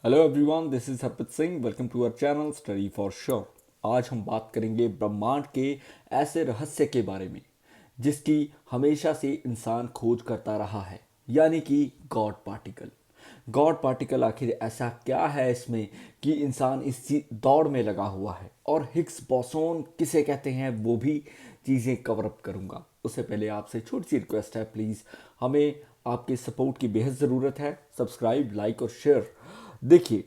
Hello everyone, this is Harpreet Singh. Welcome to our channel study for sure. आज हम बात करेंगे ब्रह्मांड के ऐसे रहस्य के बारे में जिसकी हमेशा से इंसान खोज करता रहा है, यानी कि गॉड पार्टिकल। गॉड पार्टिकल आखिर ऐसा क्या है इसमें कि इंसान इस दौड़ में लगा हुआ है, और हिग्स बोसोन किसे कहते हैं वो भी चीज़ें कवर अप करूंगा। उससे पहले आपसे छोटी सी रिक्वेस्ट है, प्लीज़ हमें आपके सपोर्ट की बेहद ज़रूरत है। सब्सक्राइब, लाइक और शेयर। देखिए,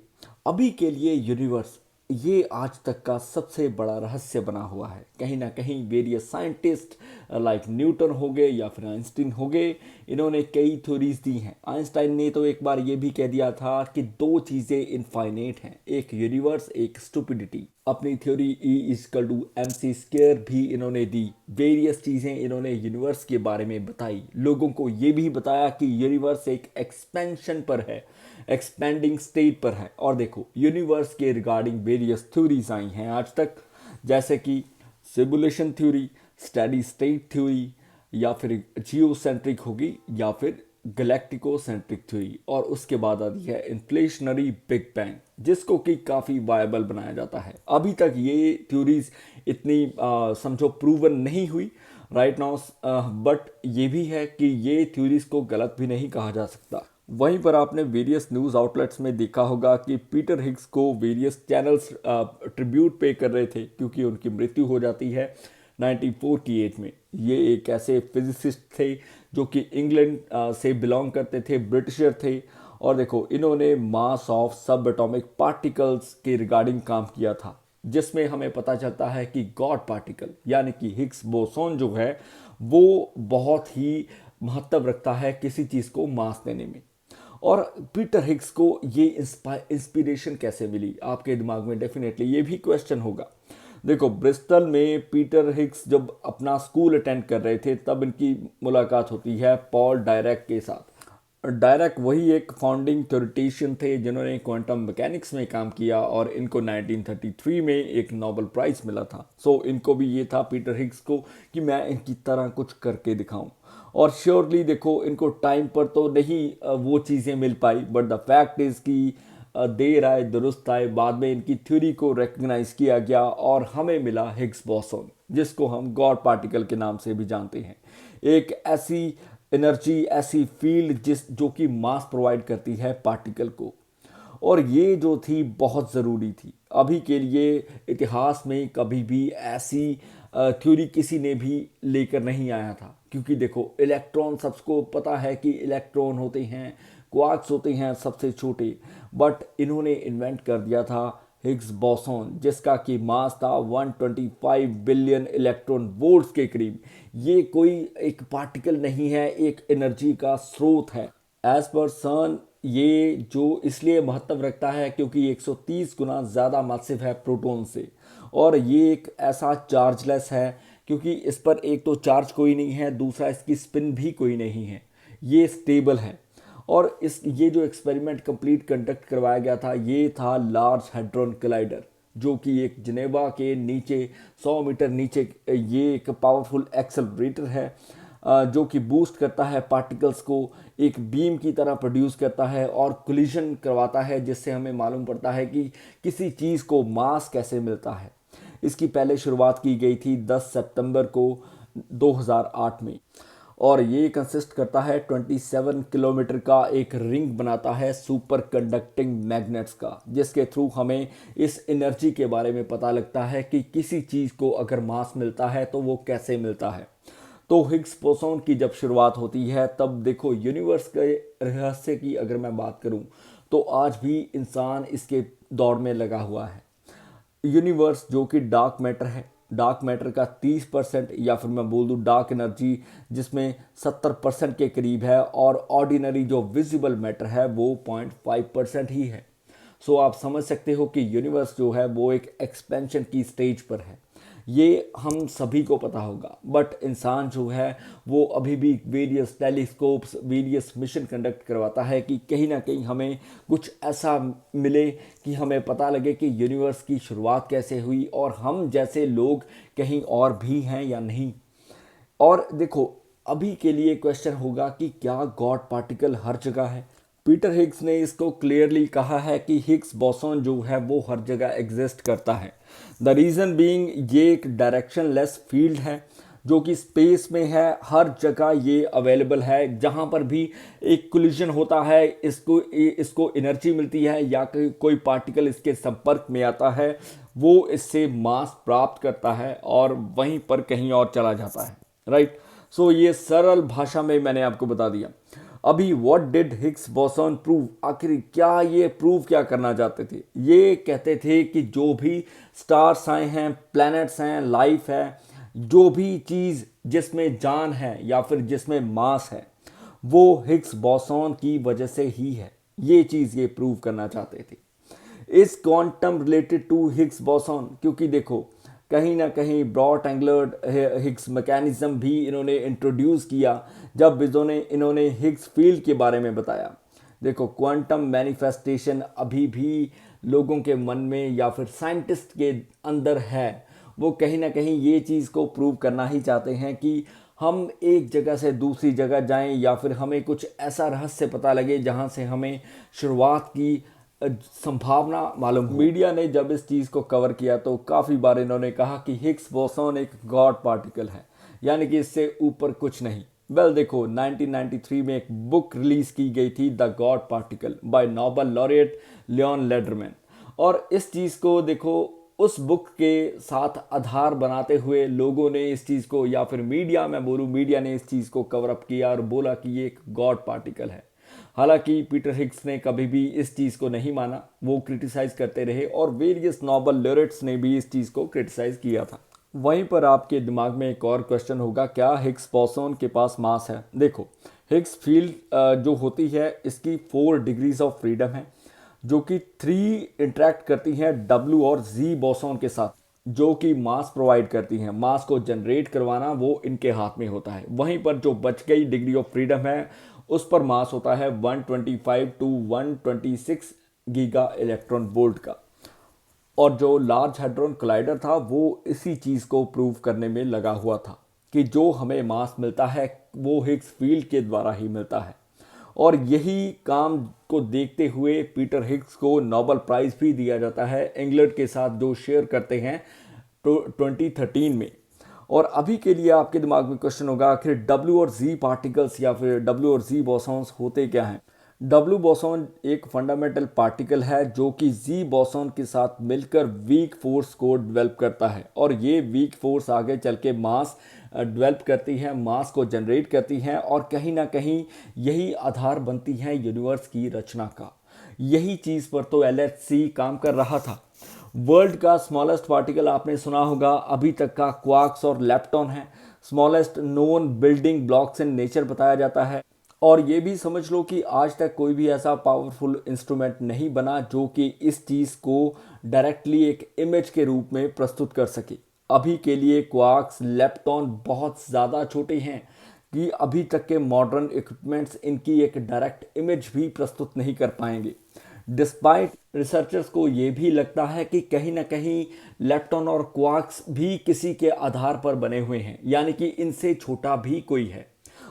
अभी के लिए यूनिवर्स ये आज तक का सबसे बड़ा रहस्य बना हुआ है। कहीं ना कहीं वेरियस साइंटिस्ट लाइक न्यूटन हो गए या फिर आइंस्टीन हो गए, इन्होंने कई थ्योरीज दी हैं। आइंस्टाइन ने तो एक बार ये भी कह दिया था कि दो चीज़ें इनफाइनेट हैं, एक यूनिवर्स, एक स्टुपिडिटी। अपनी थ्योरी E=mc² भी इन्होंने दी। वेरियस चीज़ें इन्होंने यूनिवर्स के बारे में बताई, लोगों को ये भी बताया कि यूनिवर्स एक एक्सपेंशन पर है, एक्सपेंडिंग स्टेट पर है। और देखो, यूनिवर्स के रिगार्डिंग वेरियस थ्योरीज आई हैं आज तक, जैसे कि simulation theory, steady state theory, या फिर जियोसेंट्रिक होगी, या फिर गैलेक्टिको सेंट्रिक थ्योरी, और उसके बाद आती है इन्फ्लेशनरी बिग बैंग, जिसको कि काफ़ी वायबल बनाया जाता है। अभी तक ये थ्योरीज इतनी समझो प्रूवन नहीं हुई राइट नाउ, बट ये भी है कि ये थ्योरीज को गलत भी नहीं कहा जा सकता। वहीं पर आपने वेरियस न्यूज़ आउटलेट्स में देखा होगा कि पीटर हिग्स को वेरियस चैनल्स ट्रिब्यूट पे कर रहे थे, क्योंकि उनकी मृत्यु हो जाती है 94 की एज में। ये एक ऐसे फिजिसिस्ट थे जो कि इंग्लैंड से बिलोंग करते थे, ब्रिटिशर थे। और देखो, इन्होंने मास ऑफ सब एटॉमिक पार्टिकल्स के रिगार्डिंग काम किया था, जिसमें हमें पता चलता है कि गॉड पार्टिकल यानी कि हिग्स बोसोन जो है वो बहुत ही महत्व रखता है किसी चीज़ को मास देने में। और पीटर हिग्स को ये इंस्पिरेशन कैसे मिली, आपके दिमाग में डेफिनेटली ये भी क्वेश्चन होगा। देखो, ब्रिस्टल में पीटर हिग्स जब अपना स्कूल अटेंड कर रहे थे, तब इनकी मुलाकात होती है पॉल डायरैक के साथ। डायरैक वही एक फाउंडिंग थ्योरिटिशियन थे जिन्होंने क्वांटम मैकेनिक्स में काम किया, और इनको 1933 में एक नोबेल प्राइज़ मिला था। सो इनको भी ये था, पीटर हिग्स को, कि मैं इनकी तरह कुछ करके दिखाऊं। और श्योरली देखो, इनको टाइम पर तो नहीं वो चीज़ें मिल पाई, बट द फैक्ट इज़ कि देर आए दुरुस्त आए, बाद में इनकी थ्योरी को रिकग्नाइज किया गया और हमें मिला हिग्स बोसोन, जिसको हम गॉड पार्टिकल के नाम से भी जानते हैं। एक ऐसी एनर्जी, ऐसी फील्ड जो कि मास प्रोवाइड करती है पार्टिकल को, और ये जो थी बहुत ज़रूरी थी। अभी के लिए इतिहास में कभी भी ऐसी थ्योरी किसी ने भी लेकर नहीं आया था, क्योंकि देखो, इलेक्ट्रॉन, सबको पता है कि इलेक्ट्रॉन होते हैं, क्वार्क्स होते हैं सबसे छोटे, बट इन्होंने इन्वेंट कर दिया था हिग्स बोसोन, जिसका कि मास था 125 बिलियन इलेक्ट्रॉन वोल्ट्स के करीब। ये कोई एक पार्टिकल नहीं है, एक एनर्जी का स्रोत है। एज पर सन ये जो इसलिए महत्व रखता है क्योंकि 130 गुना ज़्यादा मासिव है प्रोटॉन से, और ये एक ऐसा चार्जलेस है क्योंकि इस पर एक तो चार्ज कोई नहीं है, दूसरा इसकी स्पिन भी कोई नहीं है, ये स्टेबल है। और इस ये जो एक्सपेरिमेंट कंप्लीट कंडक्ट करवाया गया था, ये था लार्ज हेड्रॉन कोलाइडर, जो कि एक जिनेवा के नीचे 100 मीटर नीचे, ये एक पावरफुल एक्सेलरेटर है जो कि बूस्ट करता है पार्टिकल्स को, एक बीम की तरह प्रोड्यूस करता है और कोलिजन करवाता है, जिससे हमें मालूम पड़ता है कि किसी चीज़ को मास कैसे मिलता है। इसकी पहले शुरुआत की गई थी 10 सितंबर को 2008 में, और ये कंसिस्ट करता है 27 किलोमीटर का एक रिंग बनाता है सुपर कंडक्टिंग मैग्नेट्स का, जिसके थ्रू हमें इस एनर्जी के बारे में पता लगता है कि किसी चीज़ को अगर मास मिलता है तो वो कैसे मिलता है। तो हिग्स बोसोन की जब शुरुआत होती है, तब देखो, यूनिवर्स के रहस्य की अगर मैं बात करूं तो आज भी इंसान इसके दौड़ में लगा हुआ है। यूनिवर्स जो कि डार्क मैटर है, डार्क मैटर का 30%, या फिर मैं बोल दूं डार्क एनर्जी जिसमें 70% के करीब है, और ऑर्डिनरी जो विजिबल मैटर है वो 0.5% ही है। सो आप समझ सकते हो कि यूनिवर्स जो है वो एक एक्सपेंशन की स्टेज पर है। ये हम सभी को पता होगा, बट इंसान जो है वो अभी भी various telescopes, various mission conduct करवाता है कि कहीं ना कहीं हमें कुछ ऐसा मिले कि हमें पता लगे कि यूनिवर्स की शुरुआत कैसे हुई, और हम जैसे लोग कहीं और भी हैं या नहीं। और देखो, अभी के लिए क्वेश्चन होगा कि क्या गॉड पार्टिकल हर जगह है। पीटर हिग्स ने इसको क्लियरली कहा है कि हिग्स बोसॉन जो है वो हर जगह एग्जिस्ट करता है। द रीज़न बीइंग ये एक डायरेक्शनलेस फील्ड है जो कि स्पेस में है, हर जगह ये अवेलेबल है। जहाँ पर भी एक कोलिजन होता है इसको इसको एनर्जी मिलती है या कोई पार्टिकल इसके संपर्क में आता है, वो इससे मास प्राप्त करता है और वहीं पर कहीं और चला जाता है, राइट। सो ये सरल भाषा में मैंने आपको बता दिया। अभी what did Higgs boson prove, आखिर क्या ये प्रूव क्या करना चाहते थे? ये कहते थे कि जो भी स्टार्स आए हैं, प्लैनेट्स हैं, लाइफ है, जो भी चीज़ जिसमें जान है या फिर जिसमें मास है, वो हिग्स बोसॉन की वजह से ही है। ये चीज़ ये प्रूव करना चाहते थे। इस quantum related to Higgs boson, क्योंकि देखो कहीं ना कहीं ब्रॉड एंगुलर हिग्स मैकेनिज्म भी इन्होंने इंट्रोड्यूस किया जब इन्होंने हिग्स फील्ड के बारे में बताया। देखो क्वांटम मैनिफेस्टेशन अभी भी लोगों के मन में या फिर साइंटिस्ट के अंदर है। वो कहीं ना कहीं ये चीज़ को प्रूव करना ही चाहते हैं कि हम एक जगह से दूसरी जगह जाएं या फिर हमें कुछ ऐसा रहस्य पता लगे जहां से हमें शुरुआत की संभावना मालूम हो। मीडिया ने जब इस चीज़ को कवर किया तो काफ़ी बार इन्होंने कहा कि हिग्स बोसॉन एक गॉड पार्टिकल है, यानी कि इससे ऊपर कुछ नहीं। वेल देखो 1993 में एक बुक रिलीज की गई थी the god particle by Nobel laureate Leon Lederman, और इस चीज़ को देखो उस बुक के साथ आधार बनाते हुए लोगों ने इस चीज़ को, या फिर मीडिया, मैं बोलूँ मीडिया ने इस चीज़ को कवर अप किया और बोला कि ये एक गॉड पार्टिकल है। हालांकि पीटर हिग्स ने कभी भी इस चीज़ को नहीं माना, वो क्रिटिसाइज करते रहे और वेरियस नोबेल लॉरेट्स ने भी इस चीज़ को क्रिटिसाइज किया था। वहीं पर आपके दिमाग में एक और क्वेश्चन होगा, क्या हिग्स बोसॉन के पास मास है? देखो हिग्स फील्ड जो होती है इसकी 4 डिग्रीज ऑफ फ्रीडम है, जो कि 3 इंटरेक्ट करती हैं W और Z बोसॉन के साथ, जो कि मास प्रोवाइड करती हैं। मास को जनरेट करवाना वो इनके हाथ में होता है। वहीं पर जो बच गई डिग्री ऑफ फ्रीडम है उस पर मास होता है 125 टू 126 गीगा इलेक्ट्रॉन वोल्ट का। और जो लार्ज हैड्रॉन कोलाइडर था वो इसी चीज़ को प्रूव करने में लगा हुआ था कि जो हमें मास मिलता है वो हिग्स फील्ड के द्वारा ही मिलता है। और यही काम को देखते हुए पीटर हिग्स को नोबेल प्राइज़ भी दिया जाता है इंग्लैंड के साथ, जो शेयर करते हैं 2013 में। और अभी के लिए आपके दिमाग में क्वेश्चन होगा, आखिर W और Z पार्टिकल्स या फिर W और Z बोसॉन्स होते क्या हैं? W बोसॉन एक फंडामेंटल पार्टिकल है जो कि Z बोसॉन के साथ मिलकर वीक फोर्स को डेवलप करता है, और ये वीक फोर्स आगे चल के मास डेवलप करती है, मास को जनरेट करती है, और कहीं ना कहीं यही आधार बनती है यूनिवर्स की रचना का। यही चीज़ पर तो LHC काम कर रहा था। वर्ल्ड का स्मॉलेस्ट पार्टिकल आपने सुना होगा अभी तक का क्वार्क्स और लेप्टॉन है। Smallest known building blocks in nature बताया जाता है। और ये भी समझ लो कि आज तक कोई भी ऐसा पावरफुल इंस्ट्रूमेंट नहीं बना जो कि इस चीज़ को डायरेक्टली एक इमेज के रूप में प्रस्तुत कर सके। अभी के लिए क्वार्क्स लेप्टॉन बहुत ज़्यादा छोटे हैं कि अभी तक के मॉडर्न इक्विपमेंट्स इनकी एक डायरेक्ट इमेज भी प्रस्तुत नहीं कर पाएंगे। डिस्पाइट रिसर्चर्स को ये भी लगता है कि कहीं ना कहीं लेप्टॉन और क्वार्क्स भी किसी के आधार पर बने हुए हैं, यानी कि इनसे छोटा भी कोई है।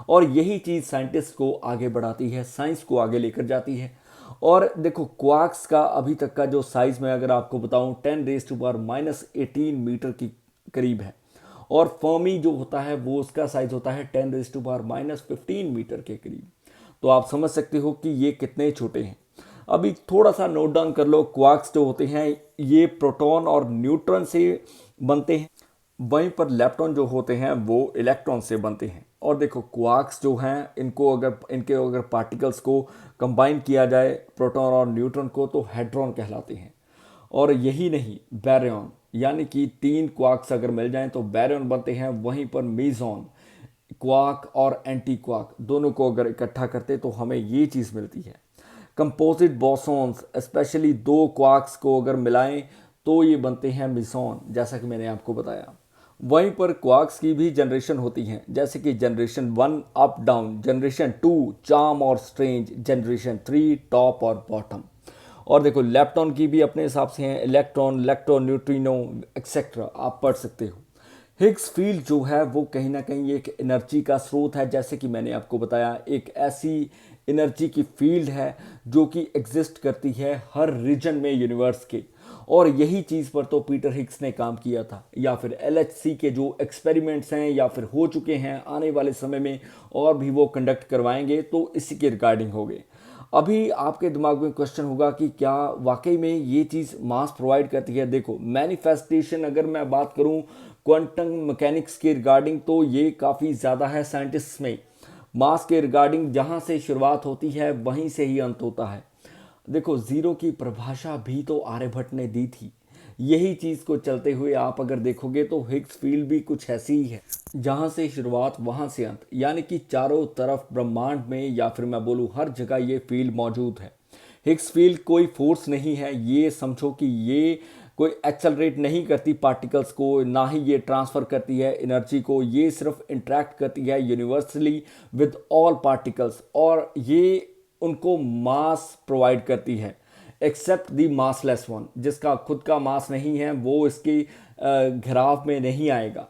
और यही चीज़ साइंटिस्ट को आगे बढ़ाती है, साइंस को आगे लेकर जाती है। और देखो क्वार्क्स का अभी तक का जो साइज़ मैं अगर आपको बताऊं 10⁻18 मीटर की करीब है, और फर्मी जो होता है वो उसका साइज़ होता है 10⁻15 मीटर के करीब। तो आप समझ सकते हो कि ये कितने छोटे हैं। अभी थोड़ा सा नोट डाउन कर लो, क्वार्क्स जो होते हैं ये प्रोटॉन और न्यूट्रॉन से बनते हैं, वहीं पर लेप्टॉन जो होते हैं वो इलेक्ट्रॉन से बनते हैं। और देखो क्वार्क्स जो हैं इनके अगर पार्टिकल्स को कंबाइन किया जाए प्रोटॉन और न्यूट्रॉन को तो हेड्रॉन कहलाते हैं। और यही नहीं, बैरियन, यानी कि 3 क्वार्क्स अगर मिल जाएं तो बैरियन बनते हैं। वहीं पर मेसॉन, क्वार्क और एंटी क्वार्क दोनों को अगर इकट्ठा करते तो हमें ये चीज़ मिलती है। कंपोजिट बोसॉन्स, स्पेशली 2 क्वार्क्स को अगर मिलाएं तो ये बनते हैं मेसॉन, जैसा कि मैंने आपको बताया। वहीं पर क्वार्क्स की भी जनरेशन होती हैं, जैसे कि generation 1 up down, generation 2 charm और स्ट्रेंज, जनरेशन 3 टॉप और बॉटम। और देखो लेप्टॉन की भी अपने हिसाब से हैं, इलेक्ट्रॉन, न्यूट्रिनो एक्सेट्रा, आप पढ़ सकते हो। हिग्स फील्ड जो है वो कहीं ना कहीं एक एनर्जी का स्रोत है, जैसे कि मैंने आपको बताया, एक ऐसी एनर्जी की फील्ड है जो कि एग्जिस्ट करती है हर रीजन में यूनिवर्स के। और यही चीज़ पर तो पीटर हिग्स ने काम किया था, या फिर एलएचसी के जो एक्सपेरिमेंट्स हैं या फिर हो चुके हैं, आने वाले समय में और भी वो कंडक्ट करवाएंगे, तो इसी के रिगार्डिंग हो गए। अभी आपके दिमाग में क्वेश्चन होगा कि क्या वाकई में ये चीज़ मास प्रोवाइड करती है। देखो, मैनिफेस्टेशन अगर मैं बात करूं क्वांटम मैकेनिक्स के रिगार्डिंग, तो ये काफ़ी ज़्यादा है साइंटिस्ट में। मास के रिगार्डिंग जहां से शुरुआत होती है वहीं से ही अंत होता है। देखो, ज़ीरो की परिभाषा भी तो आर्यभट्ट ने दी थी। यही चीज़ को चलते हुए आप अगर देखोगे तो हिग्स फील्ड भी कुछ ऐसी ही है, जहाँ से शुरुआत वहाँ से अंत, यानी कि चारों तरफ ब्रह्मांड में या फिर मैं बोलूँ हर जगह ये फील्ड मौजूद है। हिग्स फील्ड कोई फोर्स नहीं है, ये समझो कि ये कोई एक्सेलरेट नहीं करती पार्टिकल्स को, ना ही ये ट्रांसफ़र करती है एनर्जी को, ये सिर्फ इंटरेक्ट करती है यूनिवर्सली विद ऑल पार्टिकल्स, और ये उनको मास प्रोवाइड करती है एक्सेप्ट दी मासलेस वन, जिसका खुद का मास नहीं है, वो इसके घेराव में नहीं आएगा।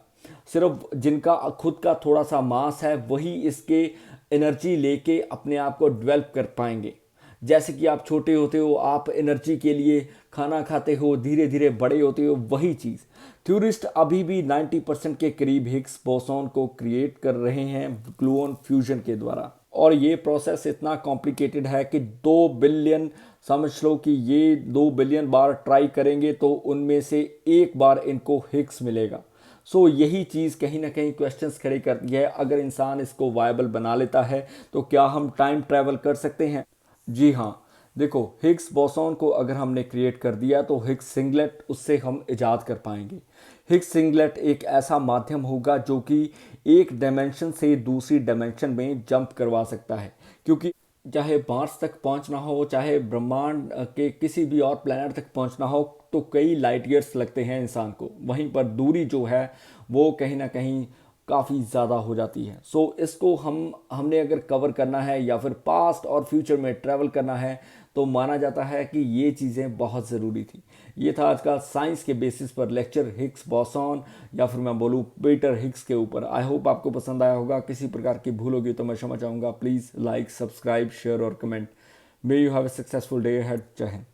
सिर्फ जिनका खुद का थोड़ा सा मास है वही इसके एनर्जी लेके अपने आप को डेवलप कर पाएंगे। जैसे कि आप छोटे होते हो, आप एनर्जी के लिए खाना खाते हो, धीरे धीरे बड़े होते हो, वही चीज़ थ्योरिस्ट अभी भी 90% के करीब हिग्स बोसॉन को क्रिएट कर रहे हैं ग्लूऑन फ्यूजन के द्वारा। और ये प्रोसेस इतना कॉम्प्लिकेटेड है कि 2 बिलियन, समझ लो कि ये 2 बिलियन बार ट्राई करेंगे तो उनमें से एक बार इनको हिग्स मिलेगा। सो यही चीज़ कहीं ना कहीं क्वेश्चंस खड़े करती है, अगर इंसान इसको वायबल बना लेता है तो क्या हम टाइम ट्रैवल कर सकते हैं? जी हाँ। देखो, हिग्स बोसॉन को अगर हमने क्रिएट कर दिया तो हिग्स सिंगलेट उससे हम इजाद कर पाएंगे। हिग्स सिंगलेट एक ऐसा माध्यम होगा जो कि एक डायमेंशन से दूसरी डायमेंशन में जंप करवा सकता है, क्योंकि चाहे मार्स तक पहुंचना हो, चाहे ब्रह्मांड के किसी भी और प्लैनेट तक पहुंचना हो, तो कई लाइट ईयर्स लगते हैं इंसान को। वहीं पर दूरी जो है वो कहीं ना कहीं काफ़ी ज़्यादा हो जाती है। सो इसको हमने अगर कवर करना है या फिर पास्ट और फ्यूचर में ट्रैवल करना है, तो माना जाता है कि ये चीज़ें बहुत ज़रूरी थी। ये था आज का साइंस के बेसिस पर लेक्चर हिग्स बोसॉन या फिर मैं बोलूँ पीटर हिग्स के ऊपर। आई होप आपको पसंद आया होगा। किसी प्रकार की भूल होगी तो मैं क्षमा चाहूँगा। प्लीज़ लाइक, सब्सक्राइब, शेयर और comment. May you have a successful day ahead. जय हिंद।